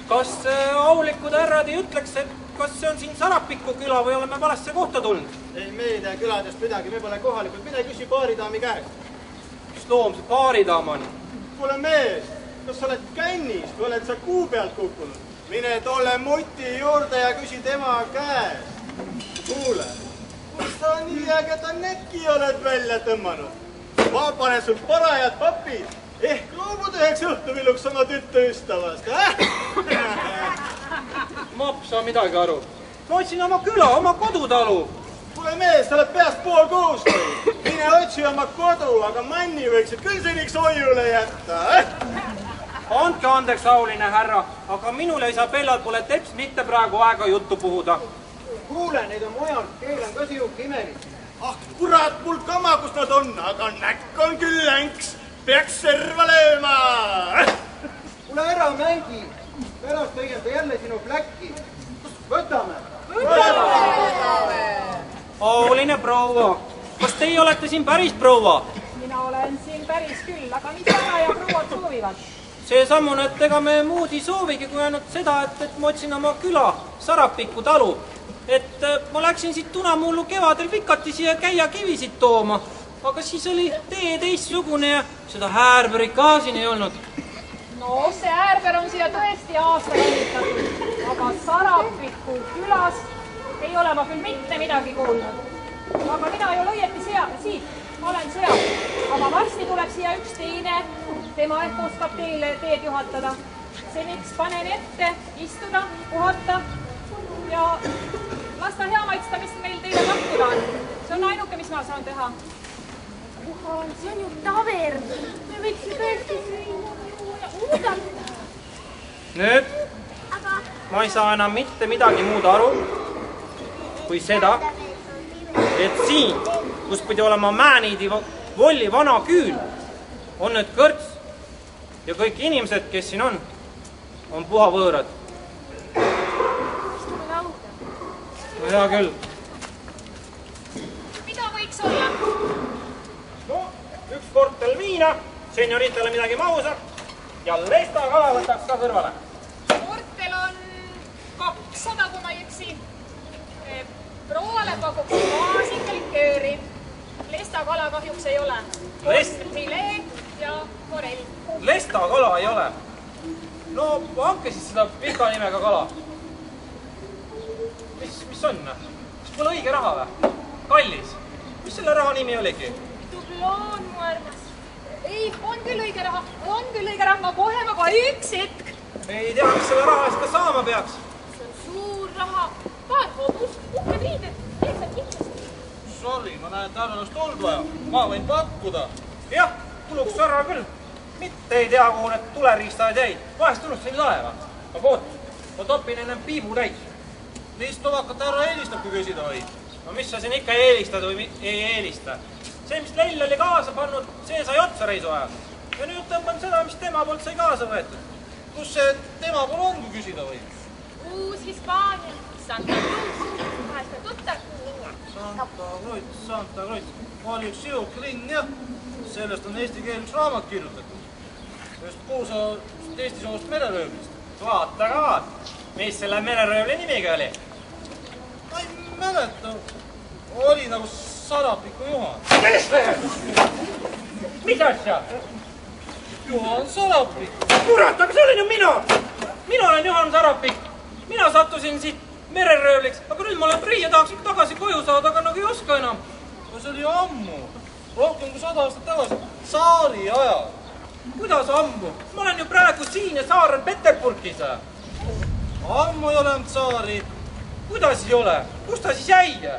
Kas aulikud härrad ei ütleks, et kas see on siin Sarapiku küla või oleme valesse kohta tulnud? Ei, me ei tea küladest midagi, me pole kohalikud. Mida küsi baaridaami käest? Mis loom see baaridaam on? Kuule mees, kas sa oled kännis või oled sa kuu pealt kukkunud? Mine tolle muti juurde ja küsi tema käest. Kuule, kus sa nii ägeda neki oled välja tõmmanud? Ma panen sul parajad papid. Ehk loobud üheks õhtuvilluks oma tüttöystävast, Ma saa midagi aru. Ma otsin oma küla, oma kodutalu. Kuule mees, sa oled peast pool kuust. Mine otsi oma kodu, aga manni võiksid küll seniks hoiule jätta. Andke andeks, auline härra, aga minule Isabellal pole teps mitte praegu aega juttu puhuda. Kuule, neid on mujal, keel on ka sihuke imelik. Ah, kurat, mul kama, kus nad on, aga näkk on küll länks. Peaks serva lööma! Kuule ära mängi! Pärast õigem ta jälle sinu fläkki. Võtame! Auline proua, kas teie olete siin päris proua? Mina olen siin päris küll, aga mis ära ja prouad soovivad? See sammune, et ega me muud ei soovigi, kui ainult seda, et ma otsin oma küla, Sarapiku talu. Et ma läksin siit Tunamullu kevadel vikati siia käia kivisid tooma. Aga siis oli tee teistsugune ja seda häärberit ka siin ei olnud. No see häärber on siia tõesti aasta valitatud, aga Sarapiku külas ei ole ma küll mitte midagi kuulnud. Aga mina ei ole õieti siit, olen seal. Aga varsti tuleb siia üks teine, tema ehk oskab teile teed juhatada. Seniks panen ette, istuda, puhata ja lasta hea maitsta, mis meil teile pakkuda on. See on ainuke, mis ma saan teha. See on ju tavern. Me võiks ju tõesti süüa ja uudata. Nüüd, ma ei saa enam mitte midagi muud aru, kui seda, et siin, kus pidi olema Määniidi Volli vana küül, on nüüd kõrts ja kõik inimesed, kes siin on puha võõrad. Istume lauda. No hea küll. Mida võiks olla? No, üks kortel viina, senioritele midagi mausa ja lesta kala võtaks ka kõrvale. Kortel on 200, kui ma ei eksi. Prouale pakuks maasikalikööri. Lesta kala kahjuks ei ole. Filee ja forell. Lesta kala ei ole. No, hanke siis seda pika nimega kala. Mis on? Kas pole õige raha või? Kallis. Mis selle raha nimi oligi? Dubloon, mu armas. Ei, on küll õige raha. On küll õige raha. Ma kohe, üks hetk. Ei tea, mis selle raha eest ka saama peaks. See on suur raha. Paar hobust, uhked riided. Lihtsalt kindlasti. Sorry, ma näen, et arvamust tuld vaja. Ma võin pakkuda. Jah, tuluks ära küll. Mitte ei tea, kuhu need tuleriistad jäid. Vahest unustasin laeva. Aga oot, ma topin ennem piibu täis. Liist tovakat ära eelistab, kui küsida võid. No mis sa siin ikka eelistad või ei eelista? See, mis Lell oli kaasa pannud, see sai otsa reisu ajal. Ja nüüd tõmban seda, mis tema poolt sai kaasa võetud. Kus see tema pool on, kui küsida võid? Uus Hispaania. Santa Cruz. Vahest on tuttav. Santa Cruz. Oli üks sihuke linn, jah. Sellest on eesti keel üks raamat kirjutatud. Just kuulsast Eesti soovust mereröövlist. Vaata ka vaata. Mis selle mereröövli nimigi oli? Ma ei mäleta. Oli nagu Sarapiku Juhan. Mis asja? Juhan Sarapik. Kurat, aga see olin ju mina! Mina olen Juhan Sarapik. Mina sattusin siit mereröövliks, aga nüüd ma olen prii ja tahaks tagasi koju saada, aga nagu ei oska enam. No see oli ammu. Rohkem kui 100 aastat tagasi. Saari ajal. Kuidas ammu? Ma olen ju praegu siin ja saar on Peterburgis. Ammu ei olnud saari. Kuidas ei ole? Kus ta siis jäi?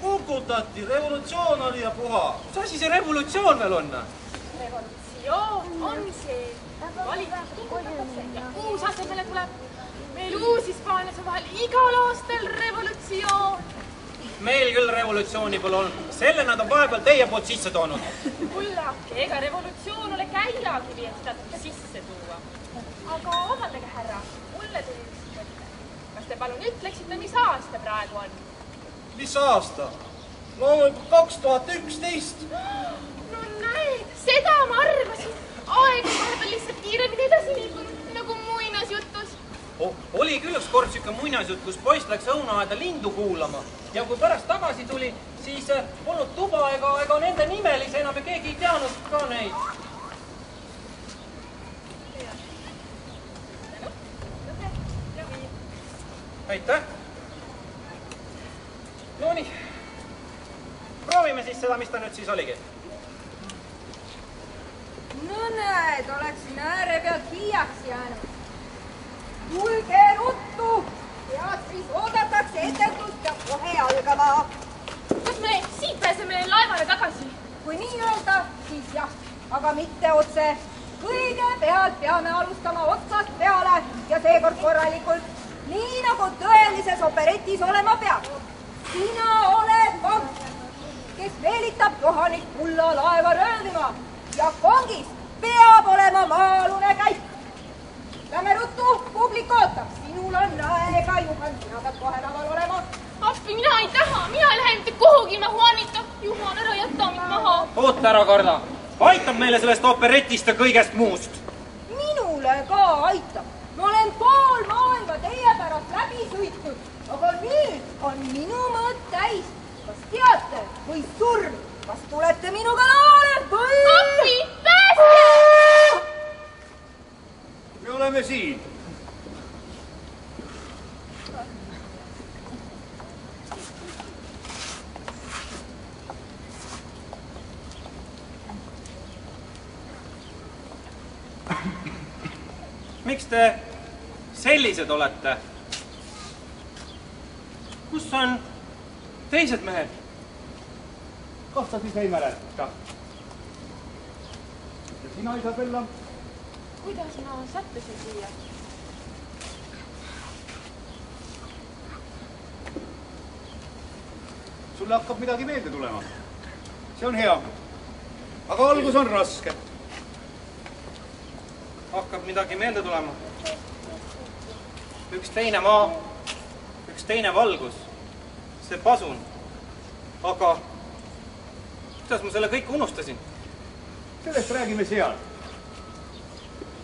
Kukutati, revolutsioon oli ja puha. Mis asi see revolutsioon veel on? Revolutsioon on see. Valitsus kukutatakse ja uus asemele tuleb. Meil uus Hispaanias on vahel igal aastal revolutsioon. Meil küll revolutsiooni pole olnud. Selle nad on vahepeal teie poolt sisse toonud. Kullake, ega revolutsioon ole käiakivi, et seda sisse tuua. Aga vabandage, härra, mulle tuli üks mõte. Kas te palun ütleksite, mis aasta praegu on? Mis aasta? Loomulikult 2011. No näed, seda ma arvasin. Aeg on vahepeal lihtsalt kiiremini edasi liikunud, nagu muinasjutt. muinasjutt, kus poiss läks õunaaeda lindu kuulama ja kui pärast tagasi tuli, siis polnud tuba ega nende nimelisi enam ja keegi ei teadnud ka neid. Aitäh! No nii, proovime siis seda, mis ta nüüd siis oligi. No näed, oleksin ääre pealt hiiaks jäänud. Tulge ruttu! Teatris oodatakse etendust ja kohe algama. Kas me siit pääseme laevale tagasi? Kui nii öelda, siis jah, aga mitte otse. Kõigepealt peame alustama otsast peale ja seekord korralikult, nii nagu tõelises operetis olema peab. Sina oled vang, kes meelitab kohanik mulla laeva röövima ja kongis peab olema maalune käik. Lähme ruttu, publik ootab. Sinul on aega, Juhan, sina pead kohe laval olema. Appi, mina ei taha, mina ei lähe mitte kuhugi ilma Juanita. Juhan, ära jäta mind maha. Oota ära, Karda. Aitab meile sellest operetist ja kõigest muust. Minule ka aitab. Ma olen pool maailma teie pärast läbi sõitnud, aga nüüd on minu mõõt täis. Kas teate või surm? Kas tulete minuga lavale või? Appi, pääske! Me oleme siin. Miks te sellised olete? Kus on teised mehed? Kas sa siis ei mäleta? Ja sina, Isabella? Kuidas ma sattusin siia? Sulle hakkab midagi meelde tulema. See on hea. Aga algus on raske. Hakkab midagi meelde tulema. Üks teine maa, üks teine valgus, see pasun. Aga kuidas ma selle kõik unustasin? Sellest räägime seal.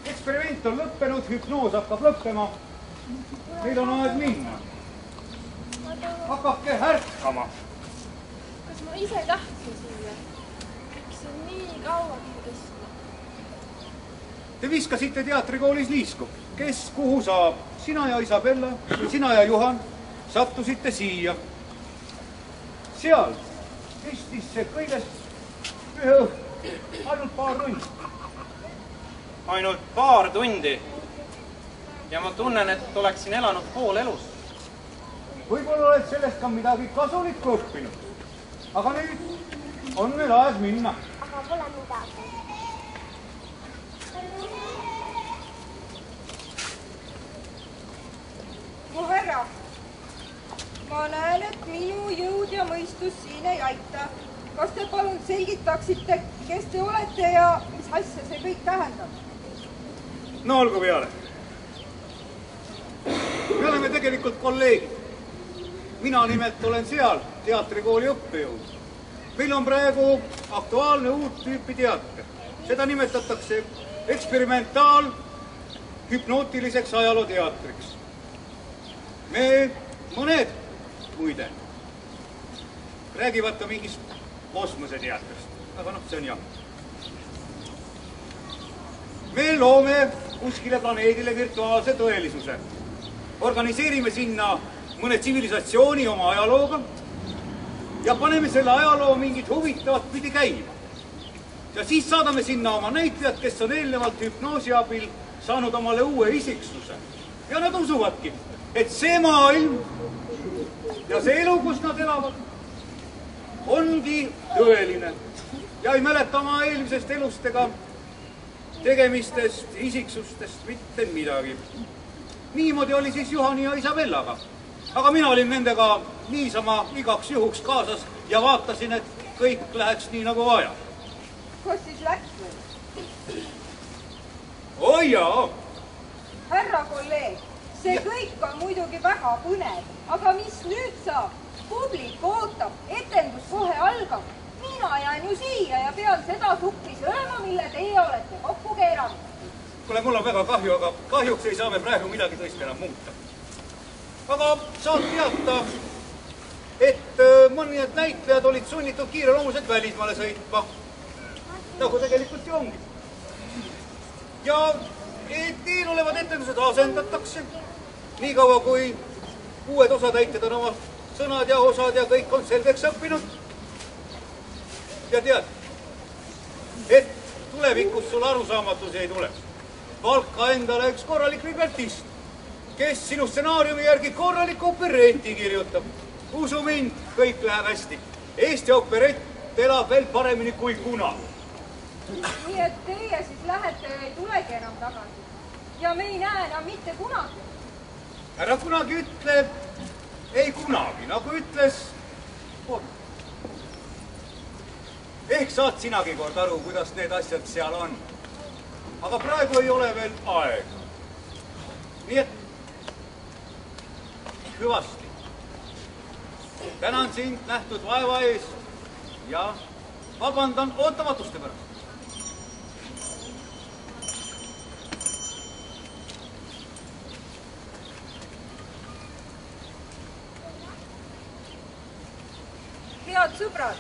Eksperiment on lõppenud, hüpnoos hakkab lõppema. Meil on aeg minna. Hakake ärkama. Kas ma ise tahtsin siia? Miks on nii kauagi kestnud? Te viskasite teatrikoolis liisku. Kes kuhu saab? Sina ja Isabella, sina ja Juhan sattusite siia. Seal kestis see kõigest ühe õhtu. Ainult paar tundi. Ainult paar tundi. Ja ma tunnen, et oleksin elanud pool elus. Võib-olla oled sellest ka midagi kasulikku õppinud. Aga nüüd on meil aeg minna. Aga pole midagi. Mu härra, ma näen, et minu jõud ja mõistus siin ei aita. Kas te palun selgitaksite, kes te olete ja mis asja see kõik tähendab? No olgu peale. Me oleme tegelikult kolleegid. Mina nimelt olen seal teatrikooli õppejõud. Meil on praegu aktuaalne uut tüüpi teater. Seda nimetatakse eksperimentaal-hüpnootiliseks ajalooteatriks. Me mõned, muide, räägivad ka mingist kosmoseteatrist. Aga noh, see on jah. Me loome kuskile planeedile virtuaalse tõelisuse. Organiseerime sinna mõne tsivilisatsiooni oma ajalooga ja paneme selle ajaloo mingit huvitavat pidi käima. Ja siis saadame sinna oma näitlejad, kes on eelnevalt hüpnoosi abil saanud omale uue isiksuse. Ja nad usuvadki, et see maailm ja see elu, kus nad elavad, ongi tõeline ja ei mäleta oma eelmisest elust ega tegemistest, isiksustest mitte midagi. Niimoodi oli siis Juhani ja Isabellaga. Aga mina olin nendega niisama igaks juhuks kaasas ja vaatasin, et kõik läheks nii nagu vaja. Kas siis läks või? Oi jaa! Härra kolleeg, see kõik on muidugi väga põnev, aga mis nüüd saab? Publik ootab, etendus kohe algab. Mina jään ju siia ja pean seda suppi sööma, mille teie olete kokku keeranud. Kuule, mul on väga kahju, aga kahjuks ei saa me praegu midagi tõesti enam muuta. aga saad teada, et mõned näitlejad olid sunnitud kiireloomuliselt välismaale sõitma. Nagu tegelikult ju ongi. Ja eelolevad etendused asendatakse. Nii kaua, kui uued osatäitjad on oma sõnad ja osad ja kõik on selgeks õppinud. Ja tead, et tulevikus sul arusaamatusi ei tule. Palka endale üks korralik librettist, kes sinu stsenaariumi järgi korraliku opereti kirjutab. Usu mind, kõik läheb hästi. Eesti operett elab veel paremini kui kunagi. Nii et teie siis lähete ja ei tulegi enam tagasi. Ja me ei näe enam mitte kunagi. Ära kunagi ütle, ei kunagi, nagu ütles kord. Ehk saad sinagi kord aru, kuidas need asjad seal on. Aga praegu ei ole veel aega. Nii et hüvasti. Tänan sind nähtud vaeva ees ja vabandan ootamatuste pärast. Head sõbrad,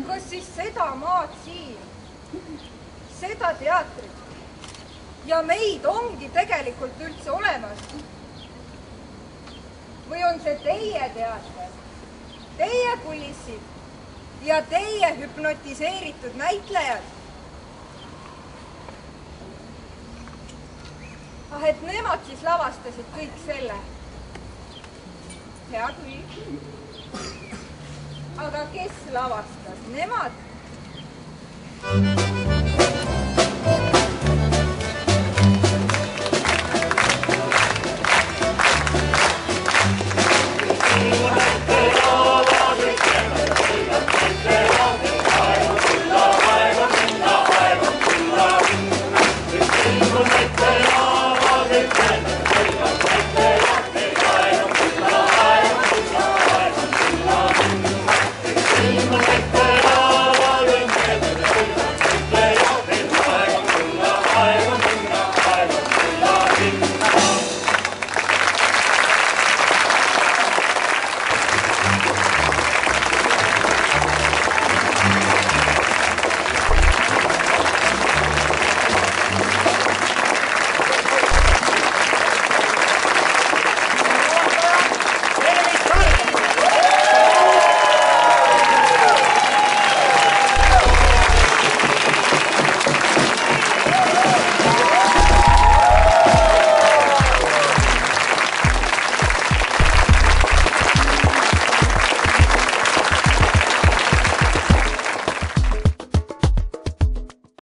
kas siis seda maad siin, seda teatrit ja meid ongi tegelikult üldse olemas? Või on see teie teater, teie kulissid ja teie hüpnotiseeritud näitlejad? Ah, et nemad siis lavastasid kõik selle. Hea küll. Aga kes lavastas? Nemad?